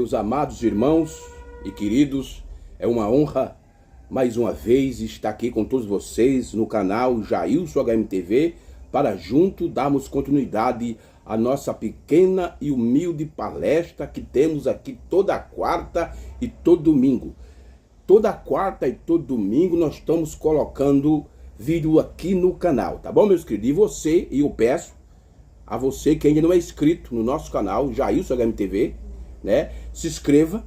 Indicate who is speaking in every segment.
Speaker 1: Meus amados irmãos e queridos, é uma honra mais uma vez estar aqui com todos vocês no canal Jailson HMTV para junto darmos continuidade à nossa pequena e humilde palestra que temos aqui toda quarta e todo domingo. Toda quarta e todo domingo nós estamos colocando vídeo aqui no canal, tá bom, meus queridos? E você, eu peço a você que ainda não é inscrito no nosso canal Jailson HMTV, né? Se inscreva,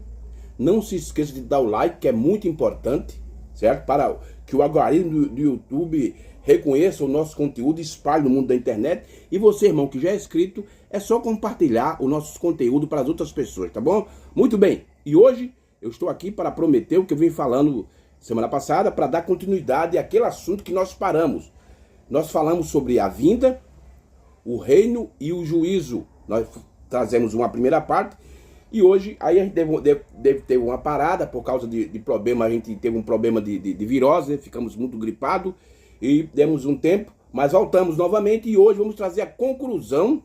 Speaker 1: não se esqueça de dar o like, que é muito importante, certo? Para que o algoritmo do YouTube reconheça o nosso conteúdo e espalhe no mundo da internet. E você, irmão, que já é inscrito, é só compartilhar o nosso conteúdo para as outras pessoas, tá bom? Muito bem, e hoje eu estou aqui para prometer o que eu vim falando semana passada, para dar continuidade àquele assunto que nós paramos. Nós falamos sobre a vinda, o reino e o juízo. Nós trazemos uma primeira parte e hoje aí a gente deve ter uma parada por causa de problema. A gente teve um problema de virose, né? Ficamos muito gripados e demos um tempo, mas voltamos novamente e hoje vamos trazer a conclusão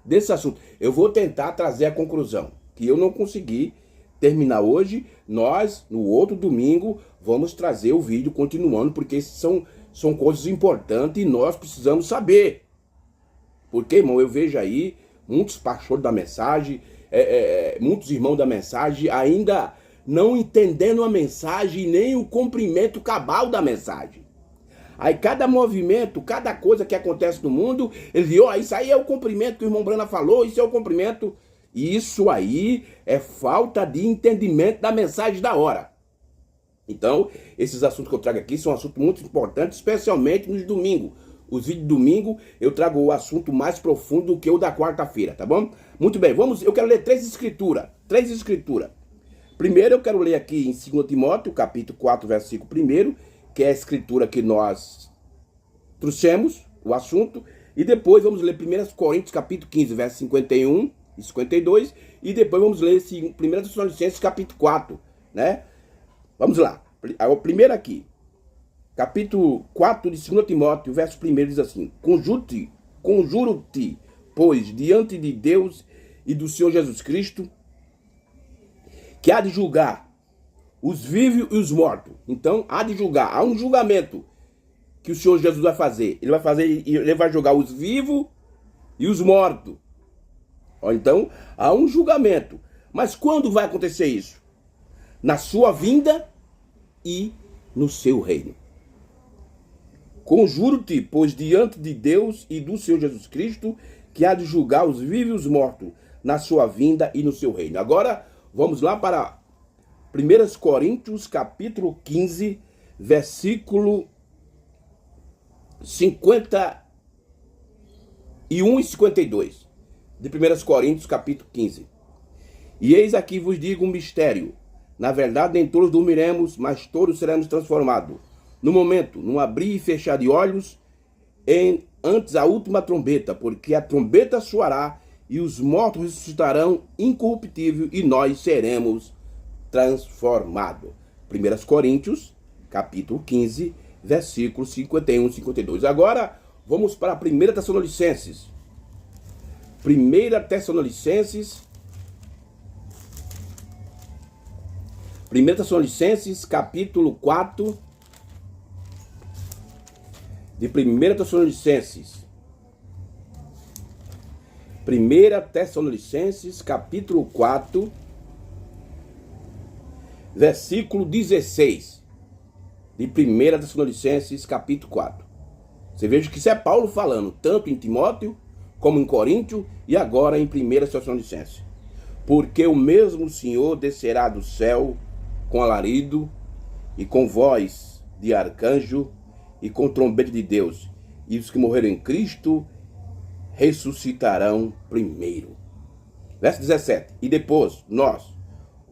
Speaker 1: desse assunto. Eu vou tentar trazer a conclusão, que eu não consegui terminar hoje. Nós, no outro domingo, vamos trazer o vídeo continuando, porque são coisas importantes e nós precisamos saber. Porque, irmão, eu vejo aí muitos pastores da mensagem, muitos irmãos da mensagem ainda não entendendo a mensagem nem o cumprimento cabal da mensagem. Aí cada movimento, cada coisa que acontece no mundo, ele diz, ó, isso aí é o cumprimento que o irmão Brana falou, isso é o cumprimento. Isso aí é falta de entendimento da mensagem da hora. Então, esses assuntos que eu trago aqui são assuntos muito importantes, especialmente nos domingos. Os vídeos de domingo eu trago o assunto mais profundo do que o da quarta-feira, tá bom? Muito bem, eu quero ler três escrituras. Primeiro eu quero ler aqui em 2 Timóteo, capítulo 4, versículo 1, que é a escritura que nós trouxemos, o assunto. E depois vamos ler 1 Coríntios, capítulo 15, verso 51 e 52. E depois vamos ler 1 Tessalonicenses, capítulo 4, né? Vamos lá, o primeiro aqui. Capítulo 4 de 2 Timóteo, verso 1 diz assim: Conjuro-te, pois, diante de Deus e do Senhor Jesus Cristo, que há de julgar os vivos e os mortos. Então, há de julgar, há um julgamento que o Senhor Jesus vai fazer. Ele vai julgar os vivos e os mortos. Então, há um julgamento. Mas quando vai acontecer isso? Na sua vinda e no seu reino. Conjuro-te, pois, diante de Deus e do Senhor Jesus Cristo, que há de julgar os vivos e os mortos na sua vinda e no seu reino. Agora, vamos lá para 1 Coríntios, capítulo 15, versículo 51 e 52. De 1 Coríntios, capítulo 15. E eis aqui vos digo um mistério. Na verdade, nem todos dormiremos, mas todos seremos transformados. No momento, num abrir e fechar de olhos, antes a última trombeta, porque a trombeta soará e os mortos ressuscitarão incorruptível e nós seremos transformados. 1 Coríntios, capítulo 15, versículos 51 e 52. Agora, vamos para 1 Tessalonicenses. 1 Tessalonicenses, capítulo 4, de 1 Tessalonicenses. 1 Tessalonicenses, capítulo 4, versículo 16. De 1 Tessalonicenses, capítulo 4. Você veja que isso é Paulo falando, tanto em Timóteo, como em Coríntio, e agora em 1 Tessalonicenses. Porque o mesmo Senhor descerá do céu com alarido e com voz de arcanjo e com trombeta de Deus, e os que morreram em Cristo ressuscitarão primeiro. Verso 17. E depois nós,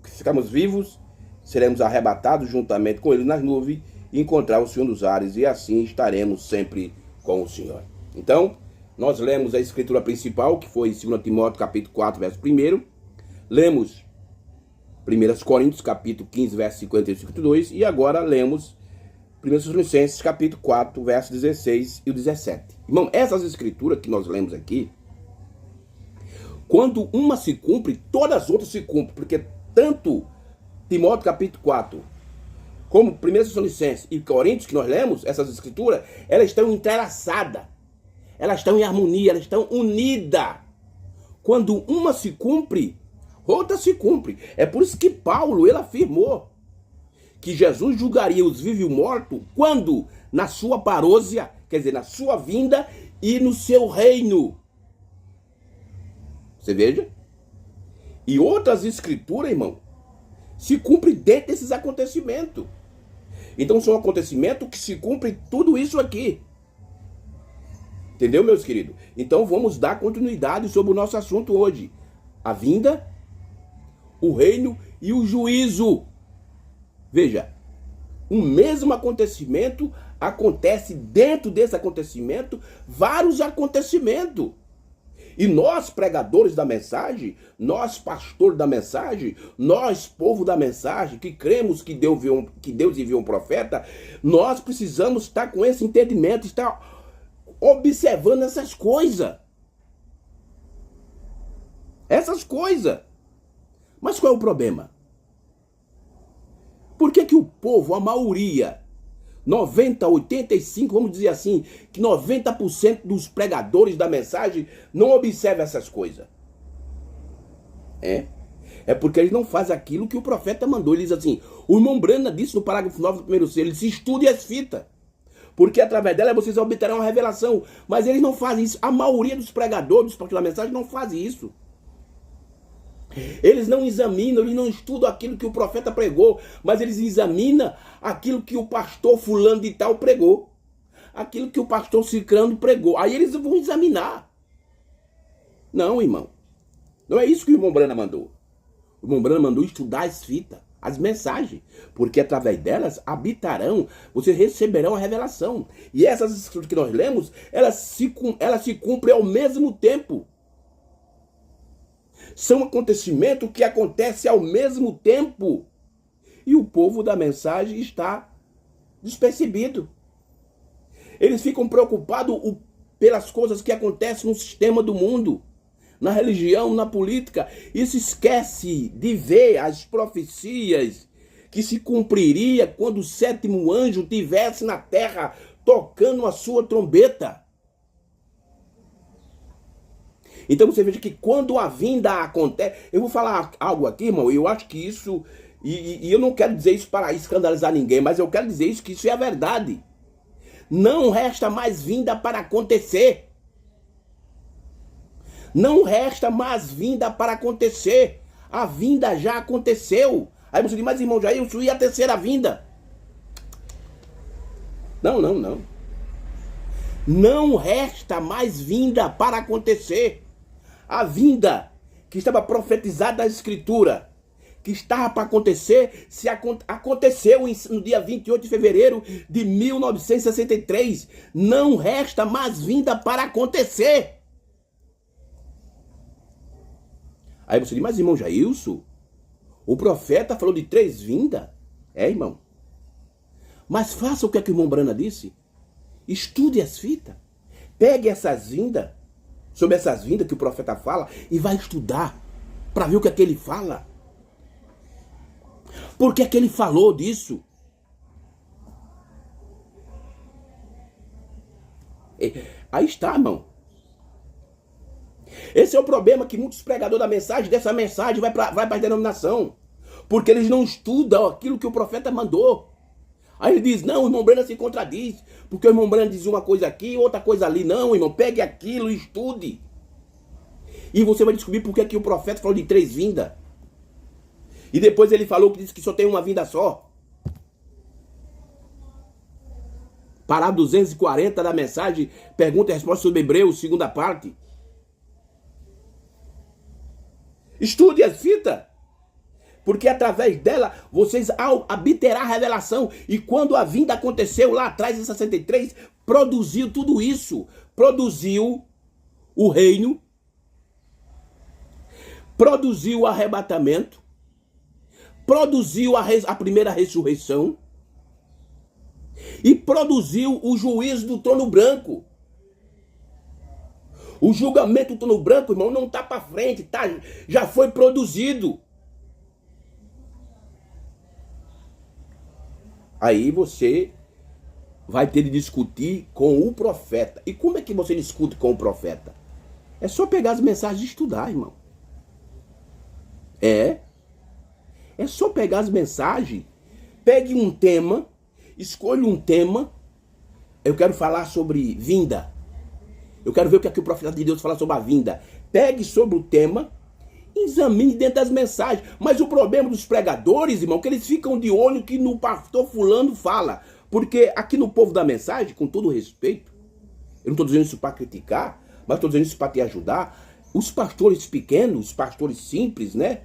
Speaker 1: que ficamos vivos, seremos arrebatados juntamente com ele nas nuvens e encontrar o Senhor nos ares, e assim estaremos sempre com o Senhor. Então, nós lemos a escritura principal, que foi em 2 Timóteo, capítulo 4, verso 1. Lemos 1 Coríntios, capítulo 15, verso 51 e 52. E agora lemos 1 Tessalonicenses, capítulo 4, verso 16 e o 17. Irmão, essas escrituras que nós lemos aqui, Quando uma se cumpre, todas as outras se cumprem, porque tanto Timóteo capítulo 4, como 1 Tessalonicenses e Coríntios, que nós lemos, essas escrituras, elas estão entrelaçadas, elas estão em harmonia, elas estão unidas. Quando uma se cumpre, outra se cumpre. É por isso que Paulo, ele afirmou que Jesus julgaria os vivos e os mortos quando? Na sua parousia, quer dizer, na sua vinda e no seu reino. Você veja? E outras escrituras, irmão, se cumprem dentro desses acontecimentos. Então são acontecimentos que se cumprem tudo isso aqui. Entendeu, meus queridos? Então vamos dar continuidade sobre o nosso assunto hoje. A vinda, o reino e o juízo. Veja, o mesmo acontecimento acontece dentro desse acontecimento, vários acontecimentos. E nós, pregadores da mensagem, nós, pastores da mensagem, nós, povo da mensagem, que cremos que Deus enviou um profeta, nós precisamos estar com esse entendimento, estar observando essas coisas. Essas coisas. Mas qual é o problema? Por que o povo, a maioria, 90, 85, vamos dizer assim, que 90% dos pregadores da mensagem não observam essas coisas? É porque eles não fazem aquilo que o profeta mandou. Ele diz assim, o irmão Brana disse no parágrafo 9 do primeiro selo, ele disse, estude as fitas, porque através dela vocês obterão uma revelação. Mas eles não fazem isso. A maioria dos pregadores, dos pastores da mensagem, não fazem isso. Eles não examinam, eles não estudam aquilo que o profeta pregou, mas eles examinam aquilo que o pastor fulano de tal pregou, aquilo que o pastor cicrano pregou. Aí eles vão examinar. Não, irmão. Não é isso que o irmão Brana mandou. O irmão Brana mandou estudar as fitas, as mensagens, porque através delas habitarão, vocês receberão a revelação. E essas escrituras que nós lemos, elas se cumprem ao mesmo tempo. São acontecimentos que acontecem ao mesmo tempo. E o povo da mensagem está despercebido. Eles ficam preocupados pelas coisas que acontecem no sistema do mundo, na religião, na política, e se esquece de ver as profecias que se cumpriria quando o sétimo anjo estivesse na terra tocando a sua trombeta. Então você veja que quando a vinda acontece... Eu vou falar algo aqui, irmão, eu acho que isso... E eu não quero dizer isso para escandalizar ninguém, mas eu quero dizer isso, que isso é a verdade. Não resta mais vinda para acontecer. Não resta mais vinda para acontecer. A vinda já aconteceu. Aí você diz, mas irmão Jair, isso ia a terceira vinda. Não. Não resta mais vinda para acontecer. A vinda que estava profetizada na Escritura, que estava para acontecer, aconteceu no dia 28 de fevereiro de 1963. Não resta mais vinda para acontecer. Aí você diz, mas irmão Jailson, o profeta falou de 3 vindas? É, irmão. Mas faça o que o irmão Brana disse. Estude as fitas. Pegue essas vindas, sobre essas vindas que o profeta fala, e vai estudar para ver o que é que ele fala. Por que é que ele falou disso? Aí está, irmão. Esse é o problema que muitos pregadores da mensagem, dessa mensagem, vai para a denominação. Porque eles não estudam aquilo que o profeta mandou. Aí ele diz, não, o irmão Brana se contradiz, porque o irmão Brana diz uma coisa aqui, outra coisa ali. Não, irmão, pegue aquilo e estude. E você vai descobrir por que o profeta falou de 3 vindas. E depois ele falou que disse que só tem uma vinda só. Parágrafo 240 da mensagem, pergunta e resposta sobre Hebreus, segunda parte. Estude as fitas. Porque através dela, vocês obterão a revelação. E quando a vinda aconteceu lá atrás, em 63, produziu tudo isso. Produziu o reino. Produziu o arrebatamento. Produziu a primeira ressurreição. E produziu o juízo do trono branco. O julgamento do trono branco, irmão, não está para frente, tá? Já foi produzido. Aí você vai ter de discutir com o profeta. E como é que você discute com o profeta? É só pegar as mensagens e estudar, irmão. É só pegar as mensagens, pegue um tema, escolha um tema. Eu quero falar sobre vinda. Eu quero ver o que é que o profeta de Deus fala sobre a vinda. Pegue sobre o tema, examine dentro das mensagens. Mas o problema dos pregadores, irmão, é que eles ficam de olho que no pastor fulano fala. Porque aqui no povo da mensagem, com todo respeito, eu não estou dizendo isso para criticar, mas estou dizendo isso para te ajudar. Os pastores pequenos, os pastores simples, né?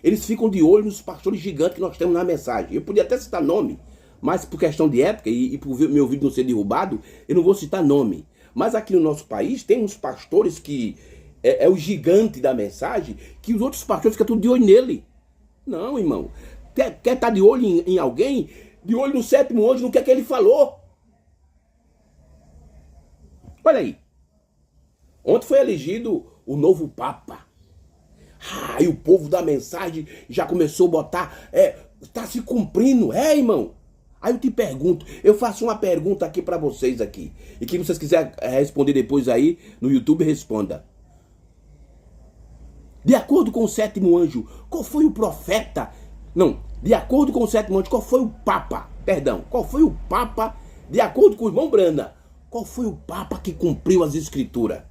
Speaker 1: Eles ficam de olho nos pastores gigantes que nós temos na mensagem. Eu podia até citar nome, mas por questão de ética e por meu vídeo não ser derrubado, eu não vou citar nome. Mas aqui no nosso país tem uns pastores que é o gigante da mensagem, que os outros pastores ficam tudo de olho nele. Não, irmão. Quer estar de olho em alguém? De olho no sétimo anjo, no que é que ele falou. Olha aí. Ontem foi elegido o novo Papa. E o povo da mensagem já começou a botar, está se cumprindo, irmão. Aí eu te pergunto, eu faço uma pergunta aqui para vocês aqui, e que vocês quiserem responder depois aí no YouTube, responda. De acordo com o sétimo anjo, qual foi o profeta? Não, de acordo com o sétimo anjo, qual foi o Papa? Perdão, qual foi o Papa, de acordo com o irmão Brana, qual foi o Papa que cumpriu as escrituras?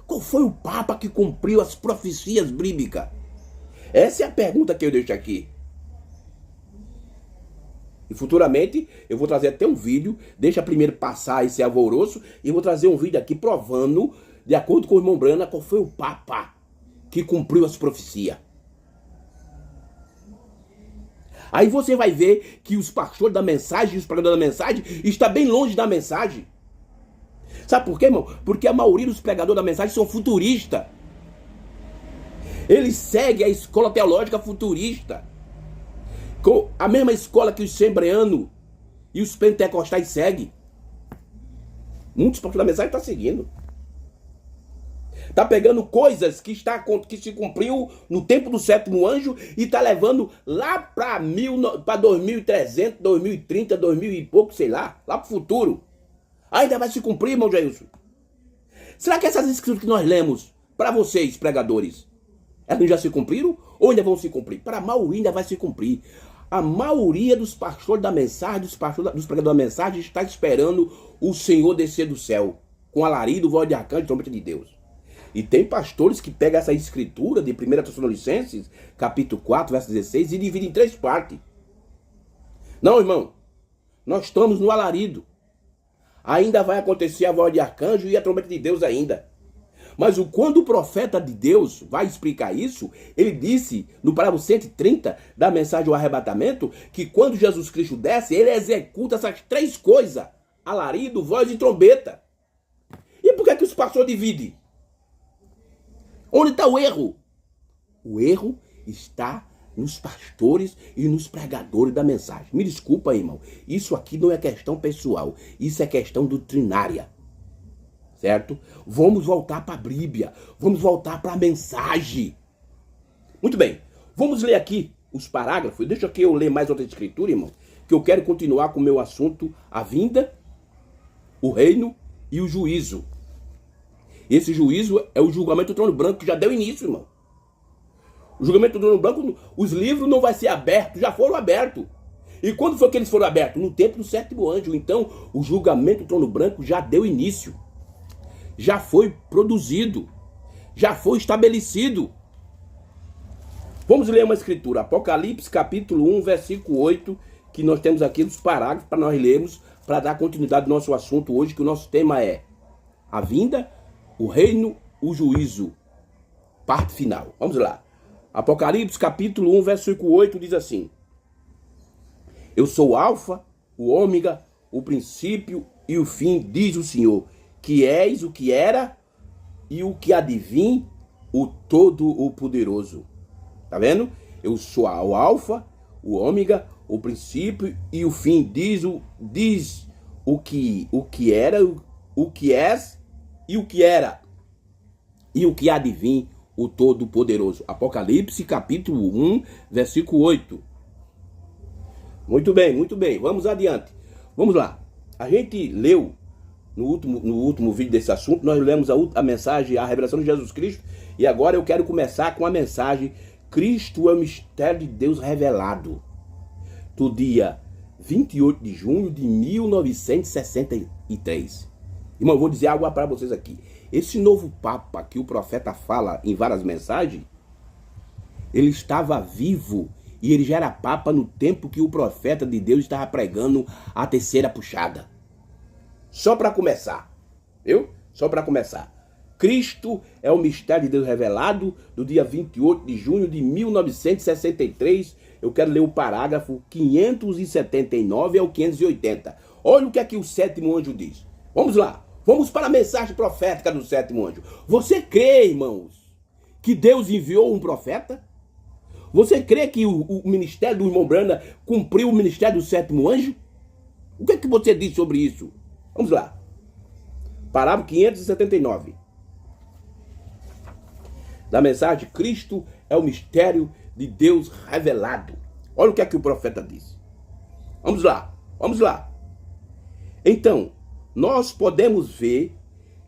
Speaker 1: Qual foi o Papa que cumpriu as profecias bíblicas? Essa é a pergunta que eu deixo aqui. E futuramente eu vou trazer até um vídeo, deixa primeiro passar esse alvoroço, e vou trazer um vídeo aqui provando, de acordo com o irmão Brana, qual foi o Papa que cumpriu as profecias. Aí você vai ver que os pastores da mensagem, os pregadores da mensagem, estão bem longe da mensagem. Sabe por quê, irmão? Porque a maioria dos pregadores da mensagem são futuristas. Eles seguem a escola teológica futurista. Com a mesma escola que os sembreanos e os pentecostais seguem. Muitos pastores da mensagem estão seguindo. Está pegando coisas que se cumpriu no tempo do sétimo anjo e está levando lá para 2300, 2030, 2000 e pouco, sei lá para o futuro. Ainda vai se cumprir, irmão Jailson? Será que essas escrituras que nós lemos, para vocês, pregadores, elas já se cumpriram ou ainda vão se cumprir? Para a maioria ainda vai se cumprir. A maioria dos pastores da mensagem, dos pregadores da mensagem, está esperando o Senhor descer do céu, com alarido, voz de arcanjo e trombeta de Deus. E tem pastores que pegam essa escritura de 1 Tessalonicenses, capítulo 4, verso 16, e dividem em 3 partes. Não, irmão, nós estamos no alarido. Ainda vai acontecer a voz de arcanjo e a trombeta de Deus ainda. Mas quando o profeta de Deus vai explicar isso, ele disse no parágrafo 130 da mensagem do arrebatamento, que quando Jesus Cristo desce, ele executa essas 3 coisas: alarido, voz e trombeta. E por que os pastores dividem? Onde está o erro? O erro está nos pastores e nos pregadores da mensagem. Me desculpa, irmão. Isso aqui não é questão pessoal. Isso é questão doutrinária. Certo? Vamos voltar para a Bíblia. Vamos voltar para a mensagem. Muito bem. Vamos ler aqui os parágrafos. Deixa aqui eu ler mais outra escritura, irmão. Que eu quero continuar com o meu assunto. A vinda, o reino e o juízo. Esse juízo é o julgamento do trono branco que já deu início, irmão. O julgamento do trono branco, os livros não vai ser abertos, já foram abertos. E quando foi que eles foram abertos? No tempo do sétimo anjo. Então, o julgamento do trono branco já deu início. Já foi produzido. Já foi estabelecido. Vamos ler uma escritura. Apocalipse, capítulo 1, versículo 8, que nós temos aqui nos parágrafos para nós lermos, para dar continuidade ao nosso assunto hoje, que o nosso tema é a vinda, o reino, o juízo. Parte final. Vamos lá. Apocalipse, capítulo 1, versículo 8, diz assim: Eu sou o alfa, o ômega, o princípio e o fim, diz o Senhor, que és o que era e o que há de vir, o Todo-o-Poderoso. Tá vendo? Eu sou o alfa, o ômega, o princípio e o fim, diz o que era, o que és e o que era e o que há de vir, o Todo-Poderoso. Apocalipse capítulo 1, versículo 8. Muito bem, vamos adiante. Vamos lá. A gente leu no último vídeo desse assunto, nós lemos a mensagem, a revelação de Jesus Cristo, e agora eu quero começar com a mensagem Cristo é o mistério de Deus revelado, do dia 28 de junho de 1963. Irmão, eu vou dizer algo para vocês aqui. Esse novo Papa que o profeta fala em várias mensagens, ele estava vivo e ele já era Papa no tempo que o profeta de Deus estava pregando a terceira puxada. Só para começar, viu? Só para começar. Cristo é o mistério de Deus revelado, do dia 28 de junho de 1963. Eu quero ler o parágrafo 579 ao 580. Olha o que aqui o sétimo anjo diz. Vamos lá. Vamos para a mensagem profética do sétimo anjo. Você crê, irmãos, que Deus enviou um profeta? Você crê que o ministério do irmão Branda cumpriu o ministério do sétimo anjo? O que é que você diz sobre isso? Vamos lá. Parágrafo 579. Da mensagem, Cristo é o mistério de Deus revelado. Olha o que é que o profeta diz. Vamos lá. Então, nós podemos ver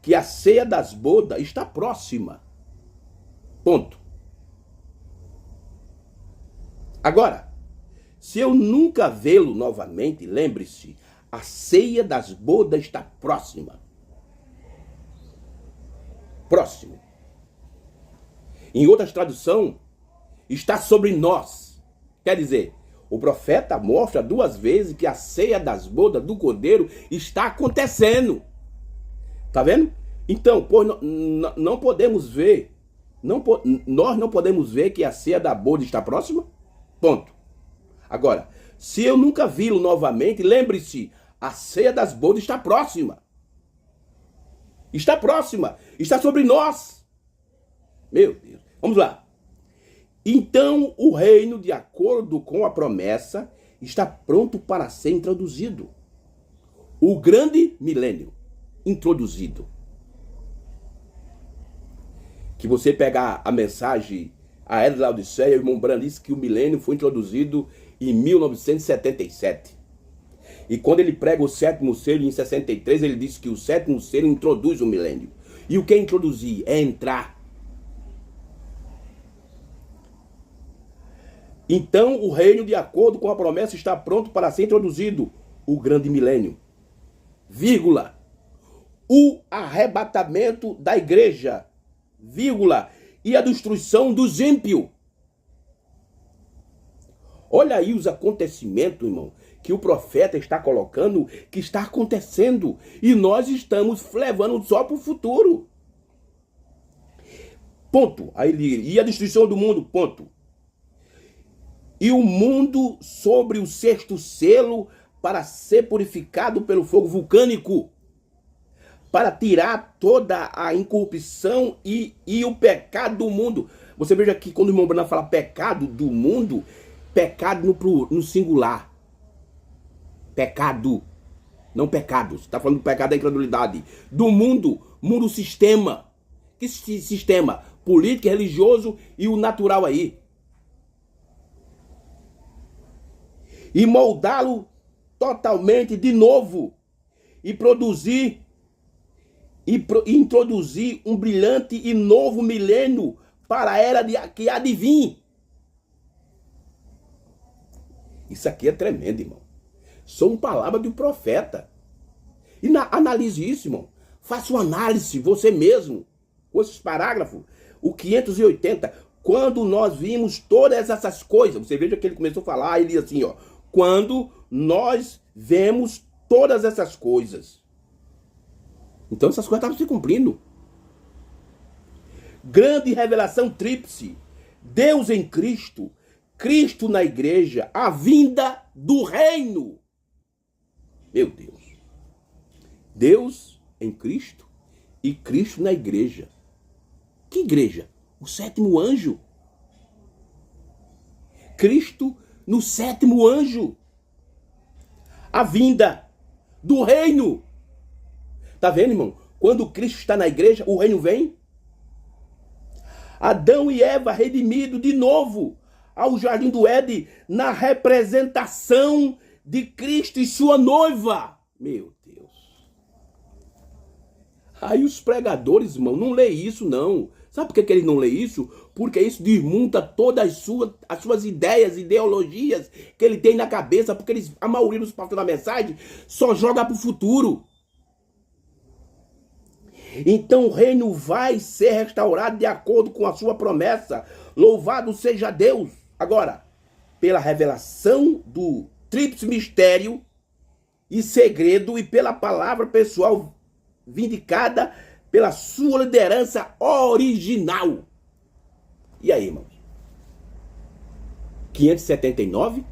Speaker 1: que a ceia das bodas está próxima. Ponto. Agora, se eu nunca vê-lo novamente, lembre-se, a ceia das bodas está próxima. Próximo. Em outras traduções, está sobre nós. Quer dizer, o profeta mostra duas vezes que a ceia das bodas do Cordeiro está acontecendo. Tá vendo? Então, não podemos ver, nós não podemos ver que a ceia da boda está próxima? Ponto. Agora, se eu nunca vi-lo novamente, lembre-se, a ceia das bodas está próxima. Está próxima. Está sobre nós. Meu Deus. Vamos lá. Então, o reino, de acordo com a promessa, está pronto para ser introduzido. O grande milênio introduzido. Que você pegar a mensagem, a Era da Laodiceia, o irmão Branham disse que o milênio foi introduzido em 1977. E quando ele prega o sétimo selo em 63, ele disse que o sétimo selo introduz o milênio. E o que é introduzir? É entrar. Então o reino, de acordo com a promessa, está pronto para ser introduzido. O grande milênio. Vírgula. O arrebatamento da igreja. Vírgula. E a destruição dos ímpios. Olha aí os acontecimentos, irmão, que o profeta está colocando, que está acontecendo. E nós estamos levando só para o futuro. Ponto. Aí, e a destruição do mundo, ponto. E o mundo sobre o sexto selo para ser purificado pelo fogo vulcânico, para tirar toda a incorrupção e o pecado do mundo. Você veja que quando o irmão Branham fala pecado do mundo, pecado no singular. Pecado, não pecados. Está falando do pecado da incredulidade. Do mundo, mundo sistema. Que sistema? Político, religioso e o natural aí. E moldá-lo totalmente de novo. E produzir e introduzir um brilhante e novo milênio para a era que há de vir. Isso aqui é tremendo, irmão. São palavras do profeta. E analise isso, irmão. Faça uma análise você mesmo. Com esses parágrafos. O 580. Quando nós vimos todas essas coisas. Você veja que ele começou a falar. Ele diz assim, ó. Quando nós vemos todas essas coisas. Então essas coisas estavam se cumprindo. Grande revelação tríplice. Deus em Cristo. Cristo na igreja. A vinda do reino. Meu Deus. Deus em Cristo e Cristo na igreja. Que igreja? O sétimo anjo. Cristo no sétimo anjo. A vinda do reino. Tá vendo, irmão? Quando Cristo está na igreja, o reino vem. Adão e Eva redimidos de novo ao jardim do Éden na representação de Cristo e sua noiva. Meu Deus. Aí os pregadores, irmão, não lê isso não. Sabe por que eles não lê isso? Porque isso desmonta todas as suas ideias, ideologias que ele tem na cabeça, porque a maioria dos pastores da mensagem só joga para o futuro. Então o reino vai ser restaurado de acordo com a sua promessa. Louvado seja Deus. Agora, pela revelação do tríplice mistério e segredo e pela palavra pessoal vindicada pela sua liderança original. E aí, irmãos? 579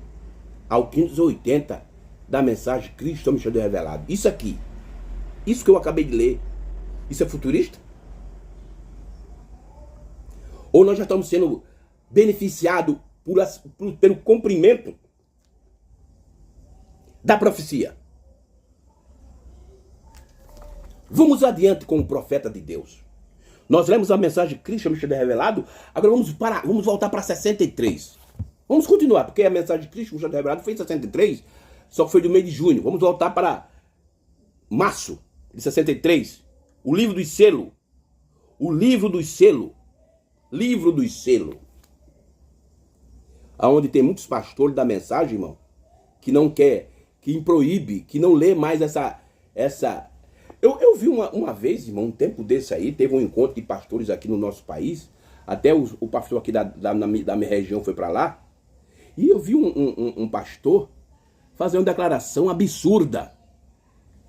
Speaker 1: ao 580 da mensagem Cristo me chamou revelado. Isso aqui, isso que eu acabei de ler, isso é futurista? Ou nós já estamos sendo beneficiados pelo cumprimento da profecia? Vamos adiante com o profeta de Deus. Nós lemos a mensagem de Cristo me revelado. Agora vamos voltar para 63. Vamos continuar, porque a mensagem de Cristo me revelado foi em 63, só que foi do mês de junho. Vamos voltar para março de 63. O livro dos selos. O livro dos selos. Livro dos selos. Aonde tem muitos pastores da mensagem, irmão, que não quer, que proíbe, que não lê mais essa. Eu vi uma vez, irmão, um tempo desse aí, teve um encontro de pastores aqui no nosso país, até o pastor aqui da minha região foi para lá, e eu vi um pastor fazer uma declaração absurda.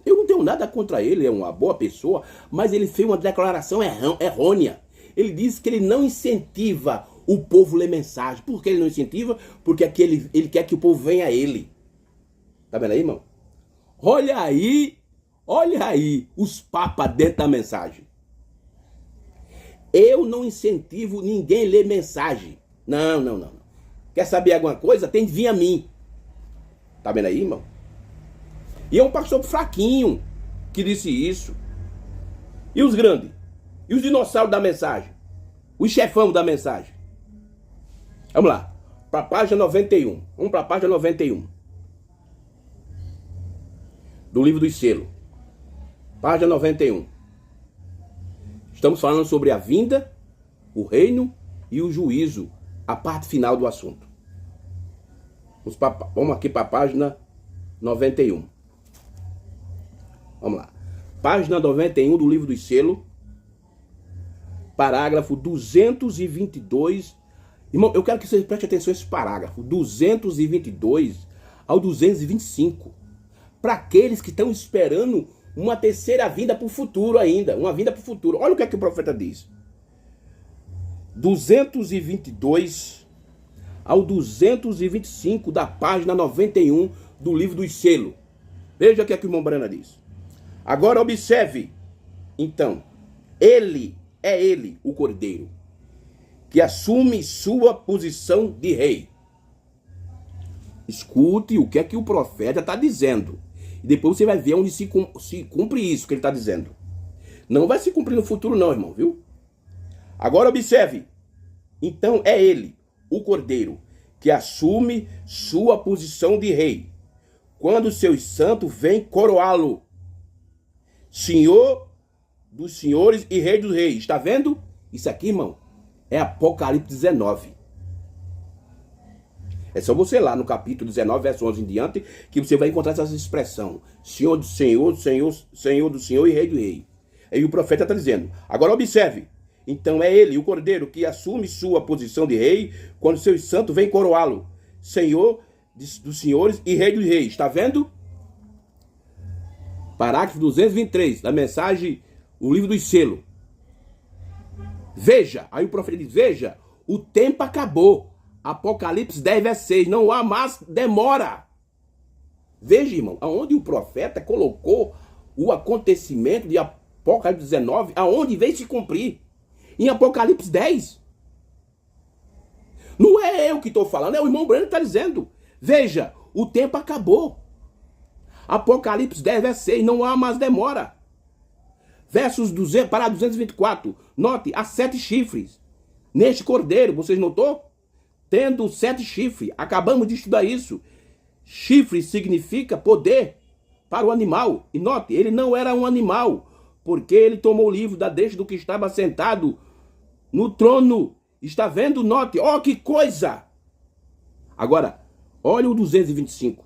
Speaker 1: Eu não tenho nada contra ele, é uma boa pessoa, mas ele fez uma declaração errônea. Ele disse que ele não incentiva o povo a ler mensagem. Por que ele não incentiva? Porque aqui ele quer que o povo venha a ele. Tá vendo aí, irmão? Olha aí os papas dentro da mensagem. Eu não incentivo ninguém a ler mensagem. Não. Quer saber alguma coisa? Tem que vir a mim. Tá vendo aí, irmão? E é um pastor fraquinho que disse isso. E os grandes? E os dinossauros da mensagem? Os chefão da mensagem? Vamos lá. Para a página 91. Vamos para a página 91. Do livro dos selos. Página 91. Estamos falando sobre a vinda, o reino e o juízo. A parte final do assunto. Vamos aqui para a página 91. Vamos lá. Página 91 do livro dos selos. Parágrafo 222. Irmão, eu quero que você preste atenção a esse parágrafo. 222 ao 225. Para aqueles que estão esperando uma terceira vinda para o futuro ainda. Uma vinda para o futuro. Olha o que é que o profeta diz. 222 ao 225 da página 91 do livro dos selos. Veja o que é que o irmão Brana diz. Agora observe, então, ele, o Cordeiro, que assume sua posição de rei. Escute o que é que o profeta está dizendo. E depois você vai ver onde se cumpre isso que ele está dizendo. Não vai se cumprir no futuro não, irmão, viu? Agora observe. Então é ele, o Cordeiro, que assume sua posição de rei. Quando seus santos vêm coroá-lo. Senhor dos senhores e rei dos reis. Está vendo? Isso aqui, irmão, é Apocalipse 19. É só você lá no capítulo 19, verso 11 em diante, que você vai encontrar essa expressão. Senhor do Senhor, Senhor do Senhor e Rei do Rei. Aí o profeta está dizendo. Agora observe. Então é ele, o Cordeiro, que assume sua posição de rei, quando seus santos vêm coroá-lo. Senhor dos senhores e Rei dos reis. Está vendo? Parágrafo 223, da mensagem, o livro dos selos. Veja, aí o profeta diz, veja, o tempo acabou. Apocalipse 10, verso 6, não há mais demora. Veja, irmão, aonde o profeta colocou o acontecimento de Apocalipse 19, aonde veio se cumprir. Em Apocalipse 10. Não é eu que estou falando, é o irmão Breno que está dizendo. Veja, o tempo acabou. Apocalipse 10, verso 6, não há mais demora. versos 200 para 224. Note, há 7 chifres neste cordeiro, vocês notou? Tendo 7 chifres, acabamos de estudar isso. Chifre significa poder para o animal. E note, ele não era um animal, porque ele tomou o livro da deixa do que estava sentado no trono. Está vendo? Note, ó que coisa! Agora, olha o 225.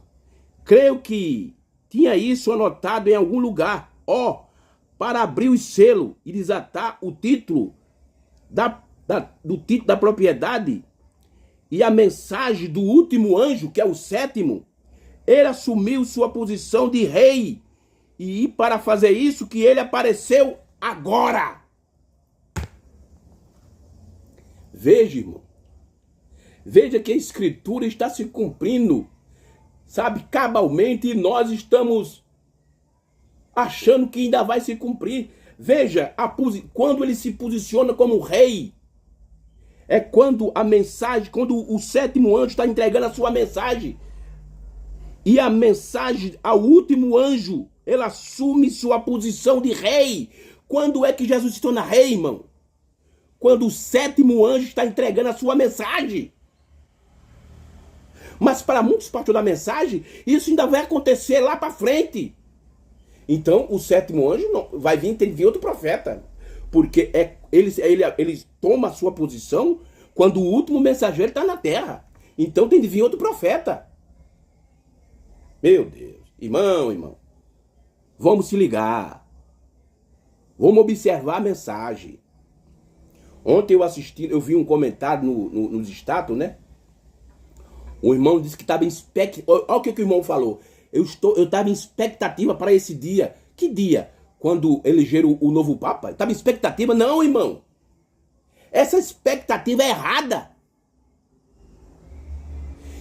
Speaker 1: Creio que tinha isso anotado em algum lugar. Ó, para abrir o selo e desatar o título do título da propriedade e a mensagem do último anjo, que é o 7º, ele assumiu sua posição de rei. E para fazer isso que ele apareceu agora. Veja, irmão. Veja que a escritura está se cumprindo, sabe, cabalmente, e nós estamos achando que ainda vai se cumprir. Veja, quando ele se posiciona como rei, é quando a mensagem, quando o 7º anjo está entregando a sua mensagem. E a mensagem ao último anjo, ele assume sua posição de rei. Quando é que Jesus se torna rei, irmão? Quando o 7º anjo está entregando a sua mensagem. Mas para muitos pastores da mensagem, isso ainda vai acontecer lá para frente. Então o 7º anjo não, vai vir, tem que vir outro profeta. Porque ele toma a sua posição quando o último mensageiro está na terra. Então tem que vir outro profeta. Meu Deus, irmão, vamos se ligar. Vamos observar a mensagem. Ontem eu vi um comentário nos status, né? O irmão disse que estava em expectativa. Olha o que o irmão falou. Eu estava em expectativa para esse dia. Que dia? Quando elegeram o novo Papa? Estava em expectativa? Não, irmão. Essa expectativa é errada.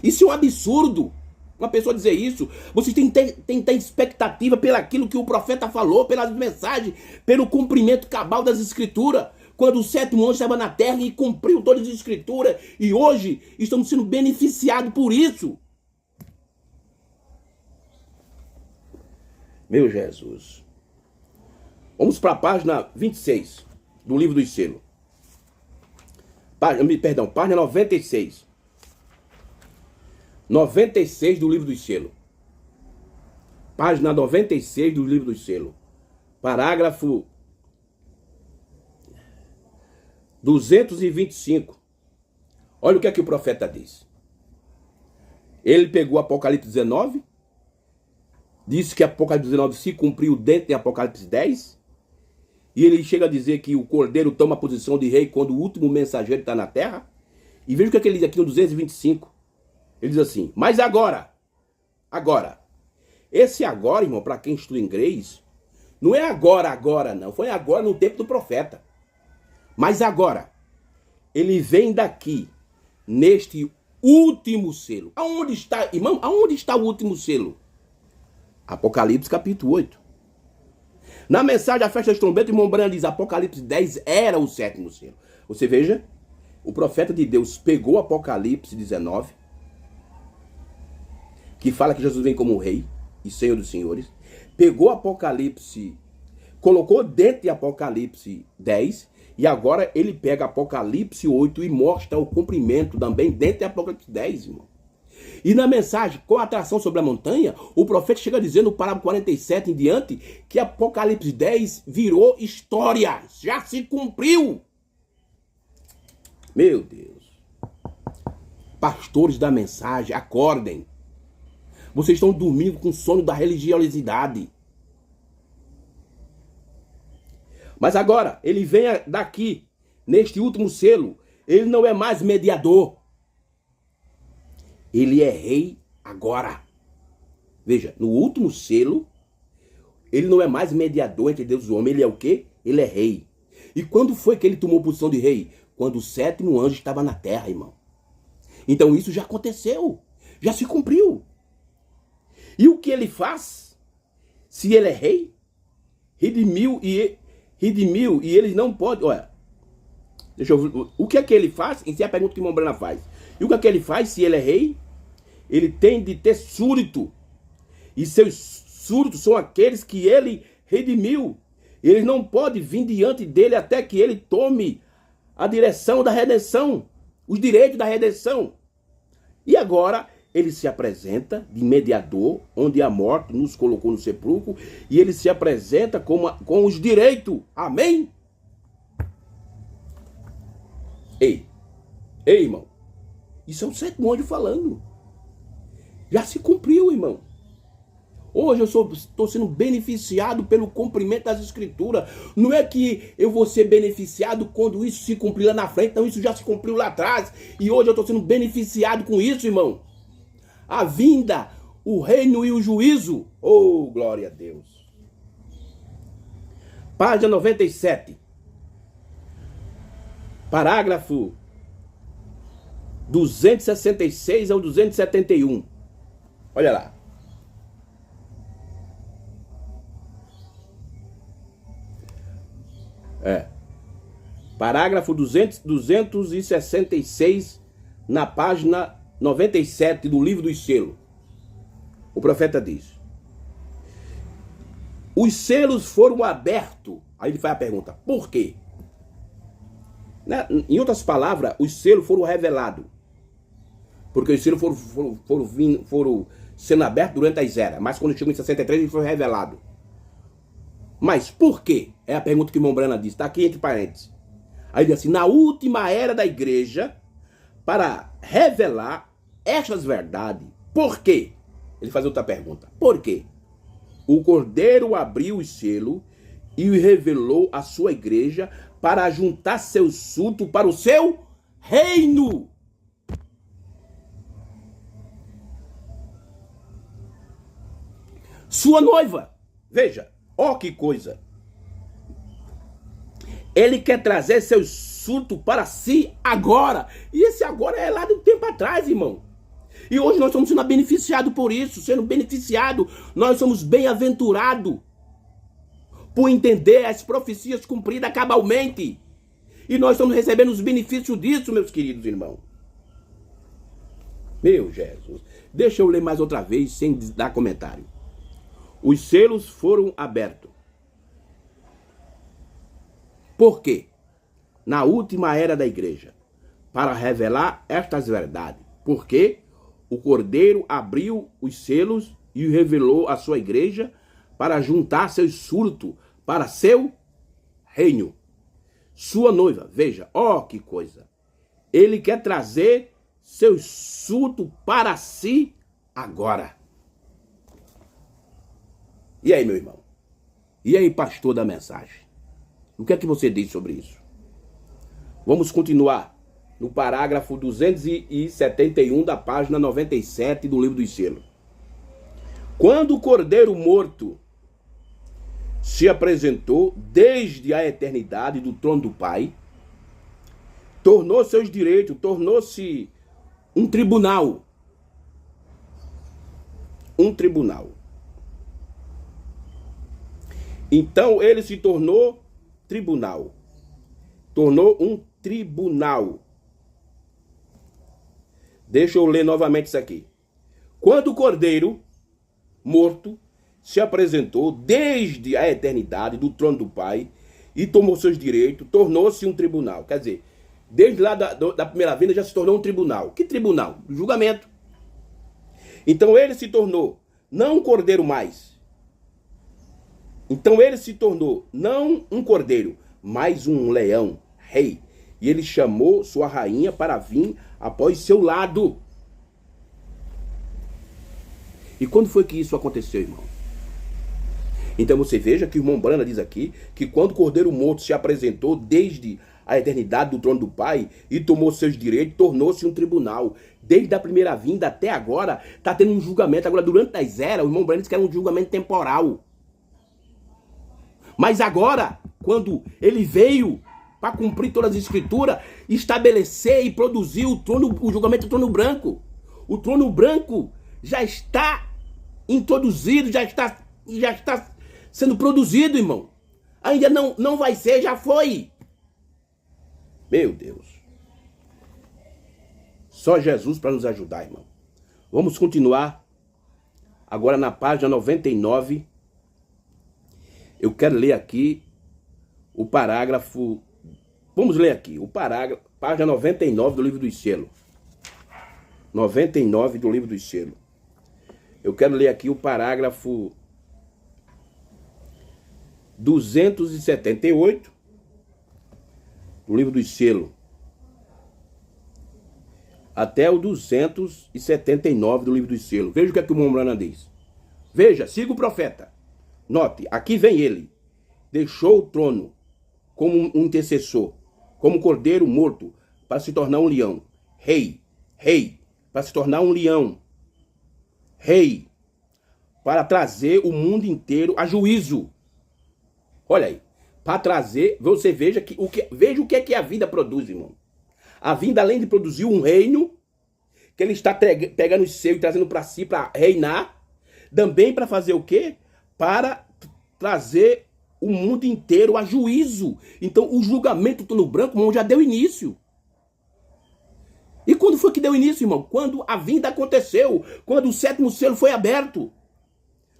Speaker 1: Isso é um absurdo. Uma pessoa dizer isso. Vocês têm que ter expectativa pelaquilo que o profeta falou, pelas mensagens, pelo cumprimento cabal das escrituras. Quando o 7º anjo estava na terra e cumpriu todas as escrituras. E hoje estamos sendo beneficiados por isso. Meu Jesus. Vamos para a página 26 do livro dos selos. Página 96. 96 do livro dos selos. Página 96 do livro dos selos. Parágrafo 225. Olha o que é que o profeta diz. Ele pegou Apocalipse 19, disse que Apocalipse 19 se cumpriu dentro de Apocalipse 10, e ele chega a dizer que o cordeiro toma a posição de rei quando o último mensageiro está na terra. E veja o que é que ele diz aqui no 225. Ele diz assim: mas agora, esse agora, irmão, para quem estuda inglês, não é agora não, foi agora no tempo do profeta. Mas agora, ele vem daqui, neste último selo. Aonde está, irmão? Aonde está o último selo? Apocalipse capítulo 8. Na mensagem, a festa das trombetas, o irmão Branham diz, Apocalipse 10 era o 7º selo. Você veja, o profeta de Deus pegou Apocalipse 19, que fala que Jesus vem como rei e Senhor dos senhores, pegou Apocalipse, colocou dentro de Apocalipse 10, e agora ele pega Apocalipse 8 e mostra o cumprimento também dentro de Apocalipse 10, irmão. E na mensagem, com a atração sobre a montanha, o profeta chega dizendo, no parágrafo 47 em diante, que Apocalipse 10 virou história, já se cumpriu. Meu Deus. Pastores da mensagem, acordem. Vocês estão dormindo com o sono da religiosidade. Mas agora, ele vem daqui, neste último selo, ele não é mais mediador. Ele é rei agora. Veja, no último selo, ele não é mais mediador entre Deus e o homem, ele é o quê? Ele é rei. E quando foi que ele tomou posição de rei? Quando o 7º anjo estava na terra, irmão. Então isso já aconteceu, já se cumpriu. E o que ele faz? Se ele é rei, redimiu e ele não pode... Olha, deixa eu ver. O que é que ele faz? Isso é a pergunta que o irmão Brana faz. E o que é que ele faz? Se ele é rei, ele tem de ter súdito. E seus súditos são aqueles que ele redimiu. Eles não podem vir diante dele até que ele tome a direção da redenção, os direitos da redenção. E agora ele se apresenta de mediador, onde a morte nos colocou no sepulcro, e ele se apresenta com os direitos. Amém? Ei, irmão, isso é o sétimo anjo falando. Já se cumpriu, irmão. Hoje eu estou sendo beneficiado pelo cumprimento das escrituras. Não é que eu vou ser beneficiado quando isso se cumprir lá na frente. Não, isso já se cumpriu lá atrás. E hoje eu estou sendo beneficiado com isso, irmão. A vinda, o reino e o juízo. Oh, glória a Deus. Página 97. Parágrafo 266 ao 271. Olha lá. Parágrafo 266, na página 97 do livro dos selos. O profeta diz: os selos foram abertos. Aí ele faz a pergunta: por quê? Em outras palavras, os selos foram revelados. Porque os selos foram sendo abertos durante as eras. Mas quando chegou em 63, ele foi revelado. Mas por quê? É a pergunta que o irmão Brana diz. Está aqui entre parênteses. Aí diz assim: na última era da igreja, para revelar estas verdades. Por quê? Ele faz outra pergunta. Por quê? O Cordeiro abriu o selo e revelou a sua igreja para juntar seus súditos para o seu reino. Sua noiva. Veja, ó que coisa. Ele quer trazer seus súditos para si agora. E esse agora é lá do tempo atrás, irmão. E hoje nós estamos sendo beneficiados por isso. Sendo beneficiados, nós somos bem-aventurados por entender as profecias cumpridas cabalmente. E nós estamos recebendo os benefícios disso, meus queridos irmãos. Meu Jesus. Deixa eu ler mais outra vez, sem dar comentário. Os selos foram abertos. Por quê? Na última era da igreja, para revelar estas verdades. Porque o Cordeiro abriu os selos e revelou a sua igreja para juntar seus súditos para seu reino. Sua noiva, veja, ó que coisa. Ele quer trazer seus súditos para si agora. E aí, meu irmão? E aí, pastor da mensagem? O que é que você diz sobre isso? Vamos continuar no parágrafo 271 da página 97 do livro dos selos. Quando o Cordeiro morto se apresentou desde a eternidade do trono do Pai, tornou seus direitos, tornou-se um tribunal. Um tribunal. Então ele se tornou tribunal. Tornou um tribunal. Deixa eu ler novamente isso aqui. Quando o Cordeiro morto se apresentou desde a eternidade do trono do Pai e tomou seus direitos, tornou-se um tribunal. Quer dizer, desde lá da primeira vinda já se tornou um tribunal. Que tribunal? Julgamento. Então ele se tornou não um cordeiro mais. Então ele se tornou não um cordeiro, mas um leão, rei. E ele chamou sua rainha para vir após seu lado. E quando foi que isso aconteceu, irmão? Então você veja que o irmão Brana diz aqui que quando o Cordeiro morto se apresentou desde a eternidade do trono do Pai e tomou seus direitos, tornou-se um tribunal. Desde a primeira vinda até agora, está tendo um julgamento. Agora, durante as eras, o irmão Brana disse que era um julgamento temporal. Mas agora, quando ele veio para cumprir todas as escrituras, estabelecer e produzir o julgamento do trono branco. O trono branco já está introduzido, já está sendo produzido, irmão. Ainda não vai ser, já foi. Meu Deus. Só Jesus para nos ajudar, irmão. Vamos continuar agora na página 99. Eu quero ler aqui o parágrafo... Vamos ler aqui, o parágrafo, página 99 do livro dos selos. 99 do livro dos selos. Eu quero ler aqui o parágrafo 278 do livro dos selos. Até o 279 do livro dos selos. Veja o que é que o Mombrana diz. Veja, siga o profeta. Note, aqui vem ele. Deixou o trono como um intercessor, como um cordeiro morto, para se tornar um leão. Rei, para se tornar um leão. Rei, para trazer o mundo inteiro a juízo. Olha aí, para trazer, você veja veja o que é a vida produz, irmão. A vida, além de produzir um reino, que ele está pegando o seu e trazendo para si, para reinar, também para fazer o quê? Para trazer o mundo inteiro a juízo. Então, o julgamento do trono branco, irmão, já deu início. E quando foi que deu início, irmão? Quando a vinda aconteceu, quando o sétimo selo foi aberto.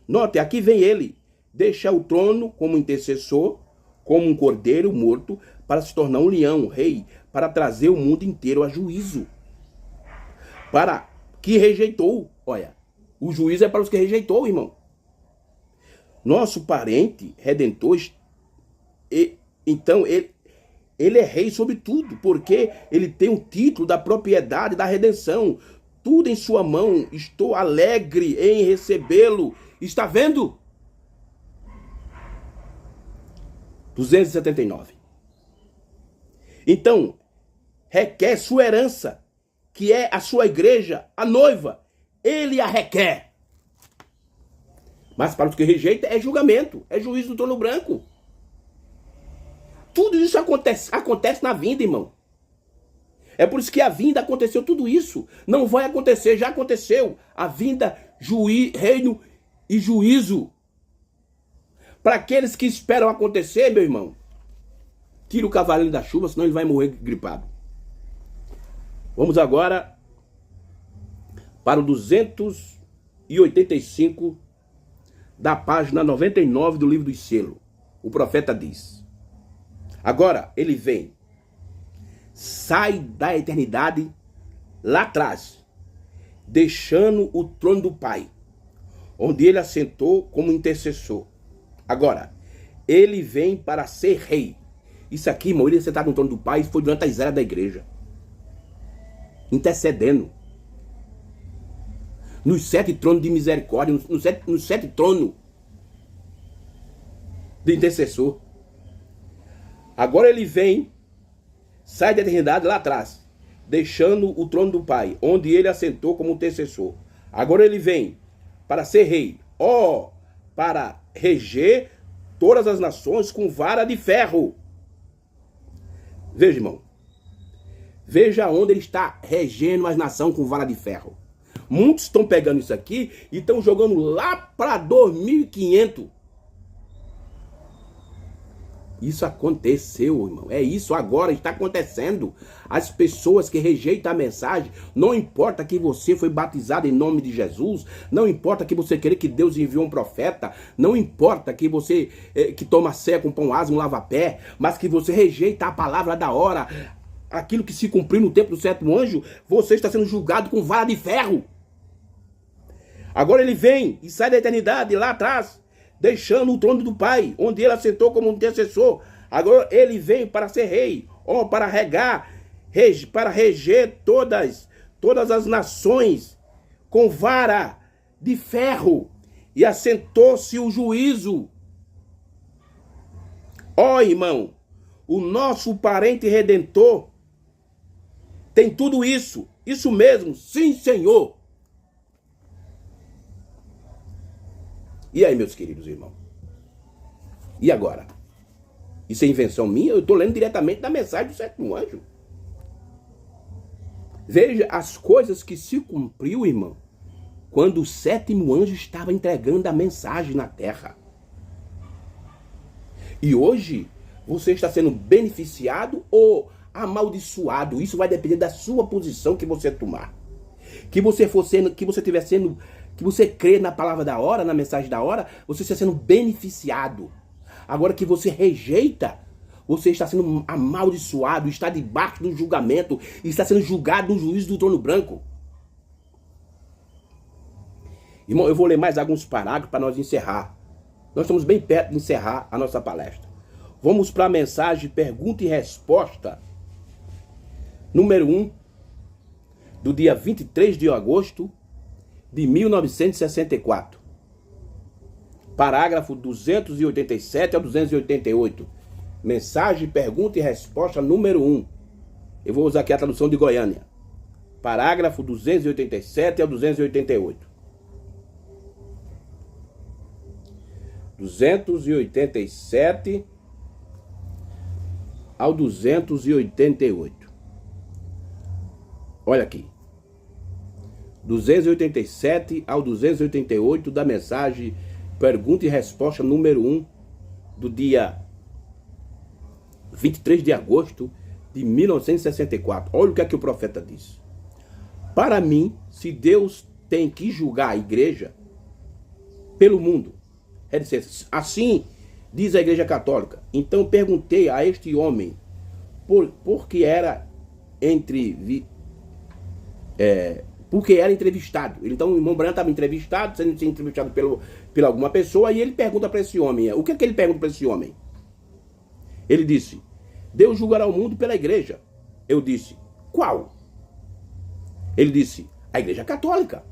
Speaker 1: Note, aqui vem ele, deixa o trono como intercessor, como um cordeiro morto, para se tornar um leão, rei, para trazer o mundo inteiro a juízo. Para que rejeitou, olha, o juízo é para os que rejeitou, irmão. Nosso parente redentor, então ele é rei sobre tudo, porque ele tem o título da propriedade da redenção. Tudo em sua mão, estou alegre em recebê-lo. Está vendo? 279. Então, requer sua herança, que é a sua igreja, a noiva. Ele a requer. Mas para os que rejeitam é julgamento, é juízo do trono branco. Tudo isso acontece na vinda, irmão. É por isso que a vinda aconteceu tudo isso. Não vai acontecer, já aconteceu. A vinda, reino e juízo. Para aqueles que esperam acontecer, meu irmão, tira o cavalinho da chuva, senão ele vai morrer gripado. Vamos agora para o 285 da página 99 do livro dos selos. O profeta diz: agora ele vem, sai da eternidade lá atrás, deixando o trono do Pai, onde ele assentou como intercessor. Agora, ele vem para ser rei. Isso aqui, irmão, ele sentado no trono do Pai, foi durante as eras da igreja, intercedendo nos 7 tronos de misericórdia, nos 7 tronos de intercessor. Agora ele vem, sai da eternidade lá atrás, deixando o trono do Pai, onde ele assentou como intercessor. Agora ele vem para ser rei, para reger todas as nações com vara de ferro. Veja, irmão, veja onde ele está regendo as nações com vara de ferro. Muitos estão pegando isso aqui e estão jogando lá para 2500. Isso aconteceu, irmão. É isso agora, está acontecendo. As pessoas que rejeitam a mensagem, não importa que você foi batizado em nome de Jesus, não importa que você crê que Deus enviou um profeta, não importa que você que toma ceia com pão ázimo, lava pé, mas que você rejeita a palavra da hora, aquilo que se cumpriu no tempo do sétimo anjo, você está sendo julgado com vara de ferro. Agora ele vem e sai da eternidade lá atrás, deixando o trono do Pai, onde ele assentou como um intercessor. Agora ele vem para ser rei, para para reger todas as nações com vara de ferro, e assentou-se o juízo. Irmão, o nosso parente redentor tem tudo isso mesmo, sim, Senhor. E aí, meus queridos irmãos? E agora? Isso é invenção minha? Eu estou lendo diretamente da mensagem do sétimo anjo. Veja as coisas que se cumpriu, irmão, quando o sétimo anjo estava entregando a mensagem na terra. E hoje, você está sendo beneficiado ou amaldiçoado? Isso vai depender da sua posição que você tomar. Que você crê na palavra da hora, na mensagem da hora, você está sendo beneficiado. Agora que você rejeita, você está sendo amaldiçoado, está debaixo do julgamento, está sendo julgado no juízo do trono branco. Irmão, eu vou ler mais alguns parágrafos para nós encerrar. Nós estamos bem perto de encerrar a nossa palestra. Vamos para a mensagem pergunta e resposta número 1 do dia 23 de agosto de 1964. Parágrafo 287 a 288. Mensagem pergunta e resposta número 1. Eu vou usar aqui a tradução de Goiânia. Parágrafo 287 a 288. 287 ao 288. Olha aqui. 287 ao 288 da mensagem pergunta e resposta número 1 do dia 23 de agosto de 1964. Olha o que é que o profeta diz. Para mim, se Deus tem que julgar a igreja pelo mundo, assim diz a Igreja Católica. Então perguntei a este homem porque era porque era entrevistado. Então o irmão Branham estava entrevistado, sendo entrevistado por alguma pessoa, e ele pergunta para esse homem. O que é que ele pergunta para esse homem? Ele disse: Deus julgará o mundo pela igreja. Eu disse: qual? Ele disse: a Igreja Católica.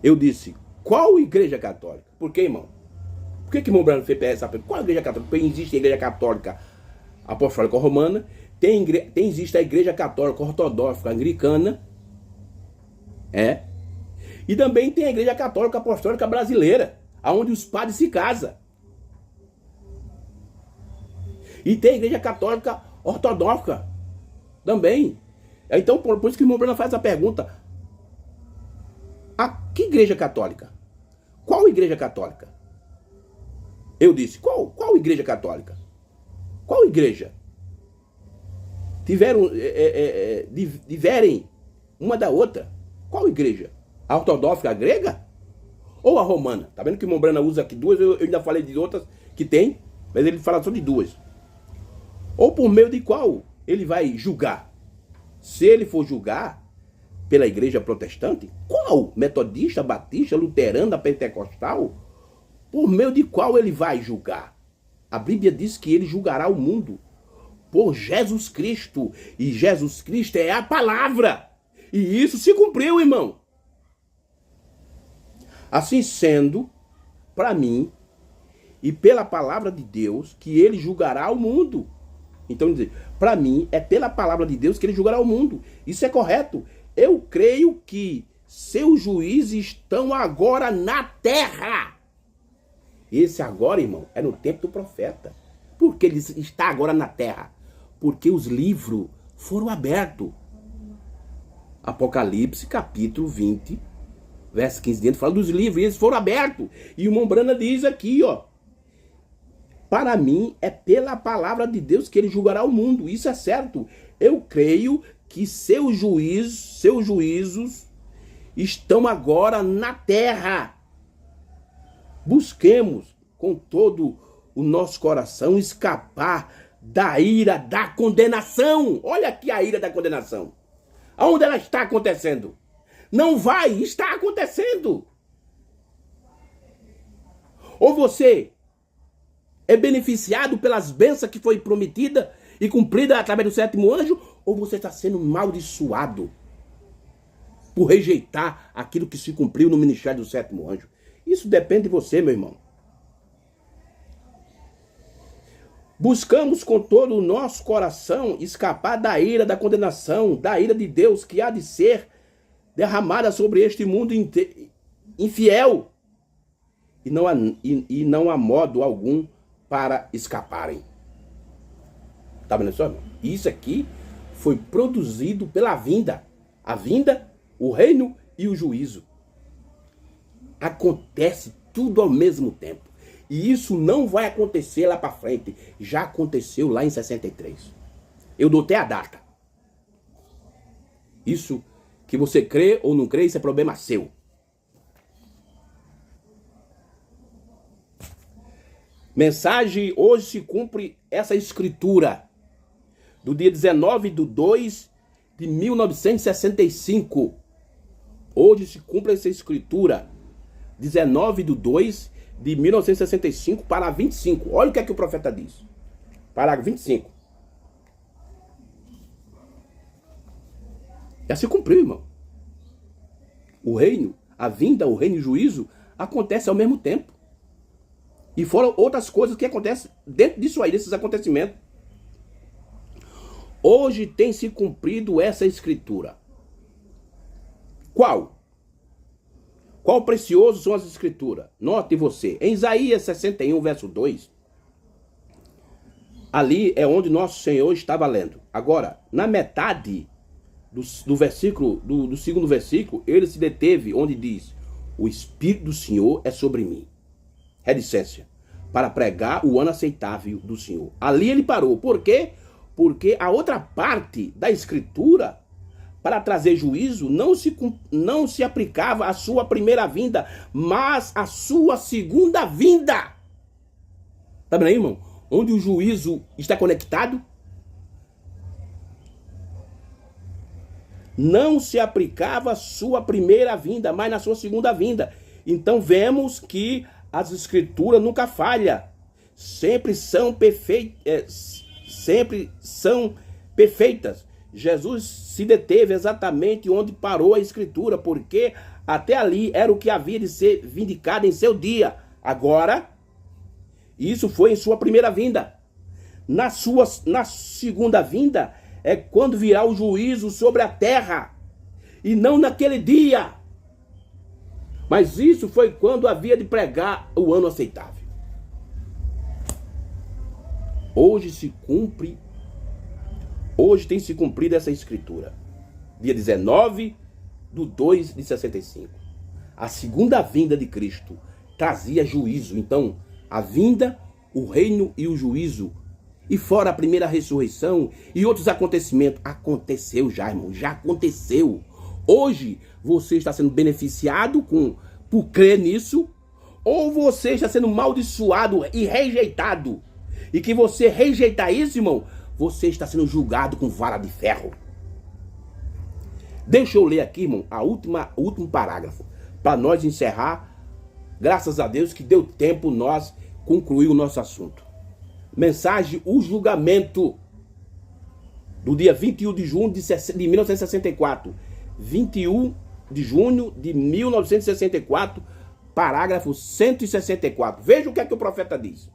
Speaker 1: Eu disse: qual Igreja Católica? Por quê, irmão? Por que o irmão Branham fez essa pergunta? Qual a Igreja Católica? Porque existe a Igreja Católica Apostólica Romana, existe a Igreja Católica Ortodoxa Anglicana, e também tem a Igreja Católica Apostólica Brasileira, onde os padres se casam. E tem a Igreja Católica Ortodoxa também. Então, por isso que o irmão Branham faz a pergunta: a que Igreja Católica? Qual Igreja Católica? Eu disse: qual Igreja Católica? Qual igreja? Diverem uma da outra. Qual igreja? A ortodoxa grega? Ou a romana? Tá vendo que o irmão Branham usa aqui duas? Eu ainda falei de outras que tem, mas ele fala só de duas. Ou por meio de qual ele vai julgar? Se ele for julgar pela igreja protestante, qual? Metodista, batista, luterana, pentecostal? Por meio de qual ele vai julgar? A Bíblia diz que ele julgará o mundo por Jesus Cristo. E Jesus Cristo é a palavra. E isso se cumpriu, irmão. Assim sendo, para mim, e pela palavra de Deus, que ele julgará o mundo. Então, para mim, é pela palavra de Deus que ele julgará o mundo. Isso é correto. Eu creio que seus juízes estão agora na terra. Esse agora, irmão, é no tempo do profeta. Por que ele está agora na terra? Porque os livros foram abertos. Apocalipse, capítulo 20, verso 15 dentro, fala dos livros, e eles foram abertos. E o irmão Branham diz aqui, ó: para mim, é pela palavra de Deus que ele julgará o mundo. Isso é certo. Eu creio que seus juízos estão agora na terra. Busquemos com todo o nosso coração escapar da ira da condenação. Olha aqui a ira da condenação. Aonde ela está acontecendo? Não vai, está acontecendo. Ou você é beneficiado pelas bênçãos que foi prometida e cumprida através do sétimo anjo, ou você está sendo amaldiçoado por rejeitar aquilo que se cumpriu no ministério do sétimo anjo. Isso depende de você, meu irmão. Buscamos com todo o nosso coração escapar da ira, da condenação, da ira de Deus que há de ser derramada sobre este mundo infiel. E não há modo algum para escaparem. Tá vendo só? Isso aqui foi produzido pela vinda. A vinda, o reino e o juízo. Acontece tudo ao mesmo tempo. E isso não vai acontecer lá para frente. Já aconteceu lá em 63. Eu dotei a data. Isso que você crê ou não crê, isso é problema seu. Mensagem, hoje se cumpre essa escritura do dia 19/2/1965. Hoje se cumpre essa escritura 19/2/1965 para 25. Olha o que é que o profeta diz. Parágrafo 25. Já se cumpriu, irmão. O reino, a vinda, o reino e o juízo acontece ao mesmo tempo. E foram outras coisas que acontecem dentro disso aí, desses acontecimentos. Hoje tem se cumprido essa escritura. Qual? Qual precioso são as escrituras? Note você, em Isaías 61, verso 2, ali é onde nosso Senhor estava lendo. Agora, na metade do versículo, do segundo versículo, ele se deteve onde diz: o Espírito do Senhor é sobre mim. Reticência. Para pregar o ano aceitável do Senhor. Ali ele parou. Por quê? Porque a outra parte da escritura, para trazer juízo, não se aplicava à sua primeira vinda, mas à sua segunda vinda. Tá vendo aí, irmão? Onde o juízo está conectado? Não se aplicava à sua primeira vinda, mas na sua segunda vinda. Então vemos que as escrituras nunca falham. Sempre são perfeitas. Jesus se deteve exatamente onde parou a escritura, porque até ali era o que havia de ser vindicado em seu dia. Agora, isso foi em sua primeira vinda. Na segunda vinda é quando virá o juízo sobre a terra, e não naquele dia. Mas isso foi quando havia de pregar o ano aceitável. Hoje tem se cumprido essa escritura. Dia 19/2/65. A segunda vinda de Cristo trazia juízo. Então, a vinda, o reino e o juízo. E fora a primeira ressurreição e outros acontecimentos. Aconteceu já, irmão. Já aconteceu. Hoje, você está sendo beneficiado por crer nisso, ou você está sendo amaldiçoado e rejeitado. E que você rejeitar isso, irmão, você está sendo julgado com vara de ferro. Deixa eu ler aqui, irmão, o último parágrafo, para nós encerrar. Graças a Deus que deu tempo nós concluir o nosso assunto. Mensagem, o julgamento, do dia 21 de junho de 1964. 21 de junho de 1964, parágrafo 164. Veja o que é que o profeta diz.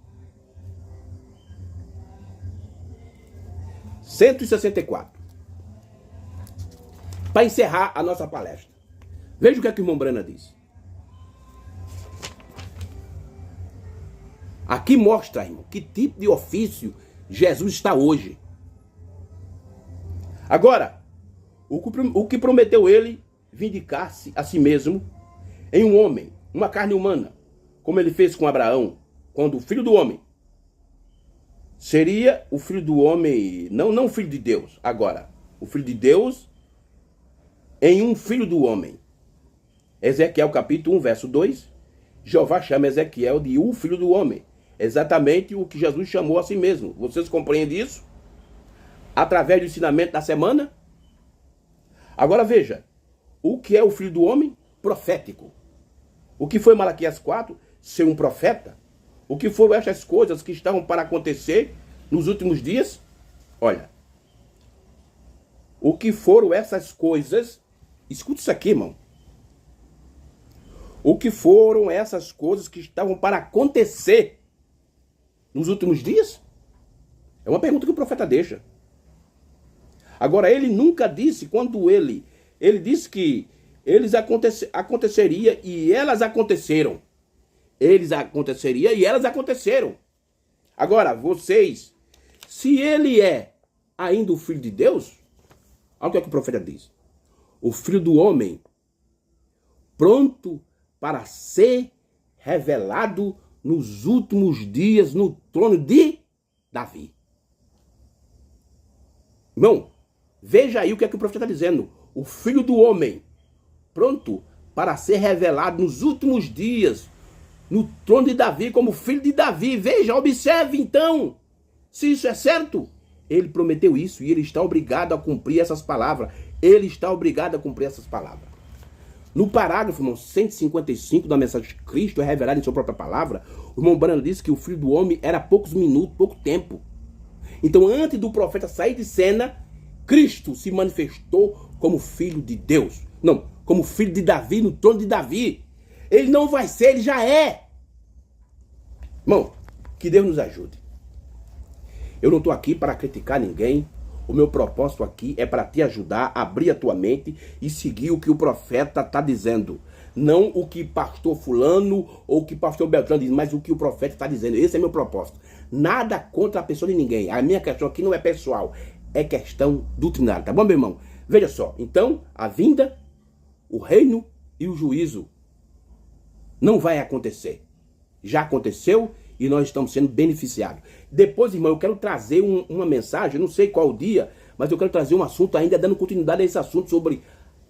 Speaker 1: 164. Para encerrar a nossa palestra. Veja o que é que o irmão Brana diz. Aqui mostra, irmão, que tipo de ofício Jesus está hoje. Agora, o que prometeu ele vindicar-se a si mesmo em um homem, uma carne humana, como ele fez com Abraão, quando o filho do homem seria o filho do homem, não o filho de Deus, agora, o filho de Deus em um filho do homem. Ezequiel capítulo 1, verso 2, Jeová chama Ezequiel de o filho do homem. Exatamente o que Jesus chamou a si mesmo. Vocês compreendem isso? Através do ensinamento da semana? Agora veja, o que é o filho do homem? Profético. O que foi Malaquias 4? Ser um profeta. O que foram estas coisas que estavam para acontecer nos últimos dias? Olha, o que foram essas coisas? Escuta isso aqui, irmão. O que foram essas coisas que estavam para acontecer nos últimos dias? É uma pergunta que o profeta deixa. Agora, ele nunca disse quando ele disse que eles aconteceria e elas aconteceram. Eles aconteceria e elas aconteceram. Agora, vocês, se ele é ainda o filho de Deus, olha o que é que o profeta diz. O filho do homem, pronto para ser revelado nos últimos dias no trono de Davi. Irmão, veja aí o que é que o profeta está dizendo. O filho do homem, pronto para ser revelado nos últimos dias, no trono de Davi como filho de Davi. Veja, observe então, se isso é certo. Ele prometeu isso e ele está obrigado a cumprir essas palavras. Ele está obrigado a cumprir essas palavras. No parágrafo, irmão, 155 da mensagem de Cristo é revelado em sua própria palavra. O irmão Branham disse que o Filho do Homem era poucos minutos, pouco tempo. Então, antes do profeta sair de cena, Cristo se manifestou como Filho de Deus. Não, como Filho de Davi, no trono de Davi. Ele não vai ser, ele já é. Irmão, que Deus nos ajude. Eu não estou aqui para criticar ninguém. O meu propósito aqui é para te ajudar a abrir a tua mente e seguir o que o profeta está dizendo. Não o que pastor fulano ou o que pastor Beltrano diz, mas o que o profeta está dizendo. Esse é meu propósito. Nada contra a pessoa de ninguém. A minha questão aqui não é pessoal, é questão doutrinária. Tá bom, meu irmão? Veja só. Então, a vinda, o reino e o juízo não vai acontecer. Já aconteceu e nós estamos sendo beneficiados. Depois, irmão, eu quero trazer uma mensagem, não sei qual dia, mas eu quero trazer um assunto ainda, dando continuidade a esse assunto sobre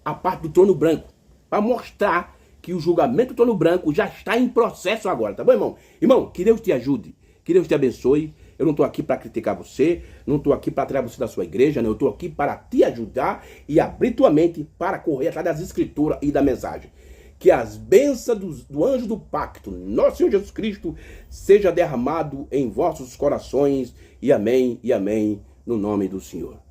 Speaker 1: a parte do trono branco, para mostrar que o julgamento do trono branco já está em processo agora, tá bom, irmão? Irmão, que Deus te ajude, que Deus te abençoe. Eu não estou aqui para criticar você, não estou aqui para tirar você da sua igreja, não. Eu estou aqui para te ajudar e abrir tua mente para correr atrás das escrituras e da mensagem. Que as bênçãos do anjo do pacto, nosso Senhor Jesus Cristo, seja derramado em vossos corações. E amém, no nome do Senhor.